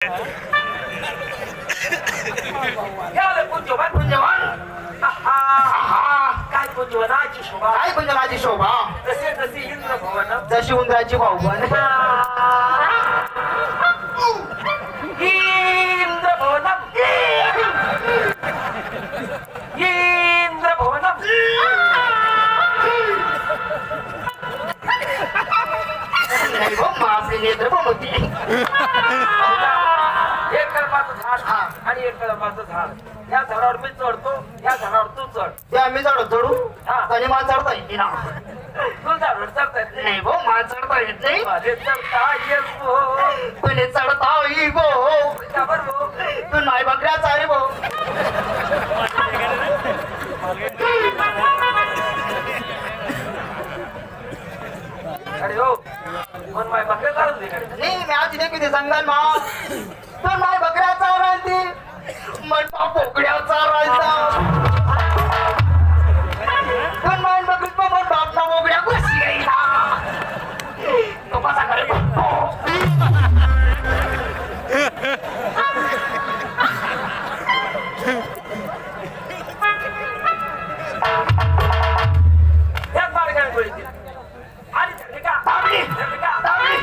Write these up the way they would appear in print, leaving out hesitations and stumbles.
काय कुंजवनाची शोभा, काय कुंजनाची शोभा, तसे तसे इंद्र भवन, जशी उंदराची भाऊबन. इंद्र भवनम, इंद्र भवनम. नाही हो, आपली नेत्र होती. एक कलमाचं झाड आणि एक कलमाचं झाड, या झाडावर मी चढतो, या झाडावर तू चढ. ते आम्ही चढू हा. आणि मला चढता येते ना. तू झाडावर चढता येत नाही भाऊ, मला चढता येत नाही. माझे चढता येत हो. तुले चढता येई भाऊ, का बरं हो? तू नाही बकऱ्या चारी भाऊ. अरे हो, मन माय बकऱ्या काढून दे कडे. नाही मी आज इथे किती सांगाल मा, तू नाही बकऱ्या चारायची, म्हणता बोकड्या राहायचा. पण माय बकरीत पण बापना बोकड्या कशी येईना, तो कसा करे बघतो. त्यात बारकाईने पडतील. आणि झटका, दाबली, झटका. दाबली.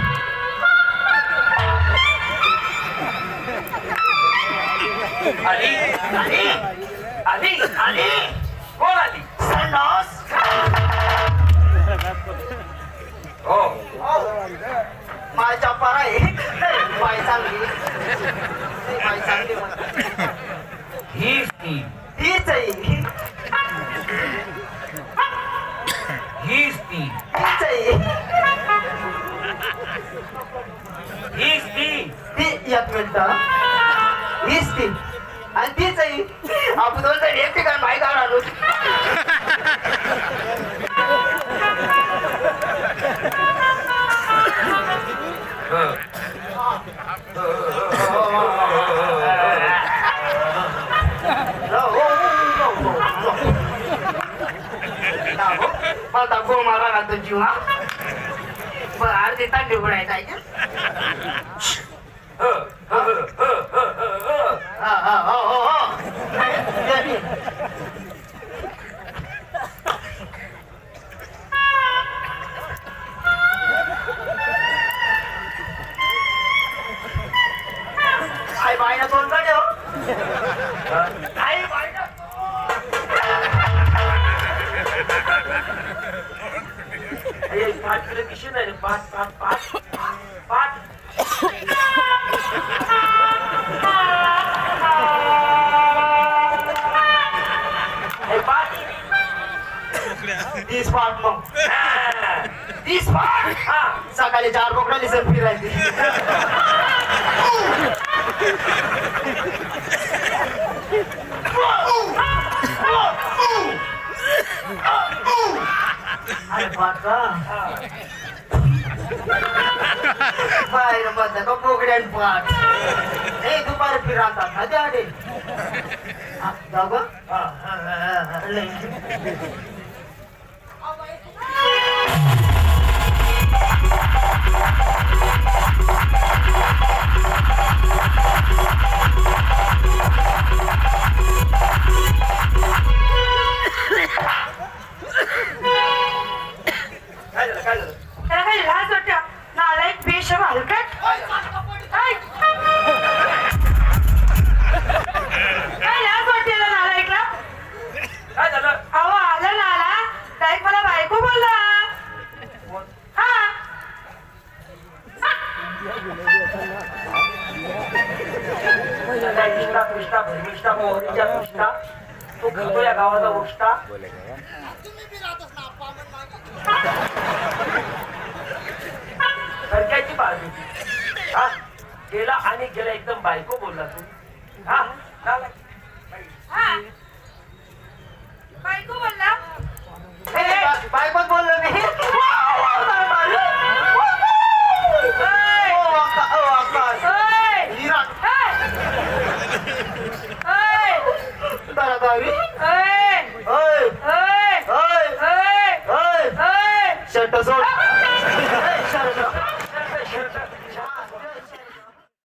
आली, आली, आली, आली. कोण आली? संडास. हो. माझ्या पारा एक बाई चांगली, बाई चांगली म्हणते. हीच ती, हीच आहे, हीच ती, हीच आहे. हीच ती. ती एक मिनिट, हीच ती आणि तीच आहे. आपण दोन जण एक ठिकाण माहीत आलो. मला दाखव मारा ना तो जीव. बरं अर्धी तांडी उघडायचं आहे का? आई बाईना तोंड काढे हो. आई बाईना पाच किलो किशी नाही रे. पाच पाच पाच पाच. हे पाच. 30 पाठ मग 30 पाठ. हा. सकाळी 4 बोकडा दिसत फिरायची. अरे बाका बाहेर बसला का बोकड्या आणि पाठ. नाही दुपारी फिरतात ना त्या जाऊ ग. काय झालं, काय झालं? त्याला काही लाज वाटतं. नालायक बेशरम हलकट. काय लाज वाटते याला नालायकला? काय झालं? अहो आला ना आला डायरेक्ट मला बायको बोलला. हा कृष्णा कृष्णा भूमिष्ठा मोहरीच्या कृष्णा, तो खातो या गावाचा उष्टा. घरच्याची बाजू हा गेला आणि गेला एकदम बायको बोलला तू. हा झालं. हा बायको बोलला. बायकोच बोललो मी.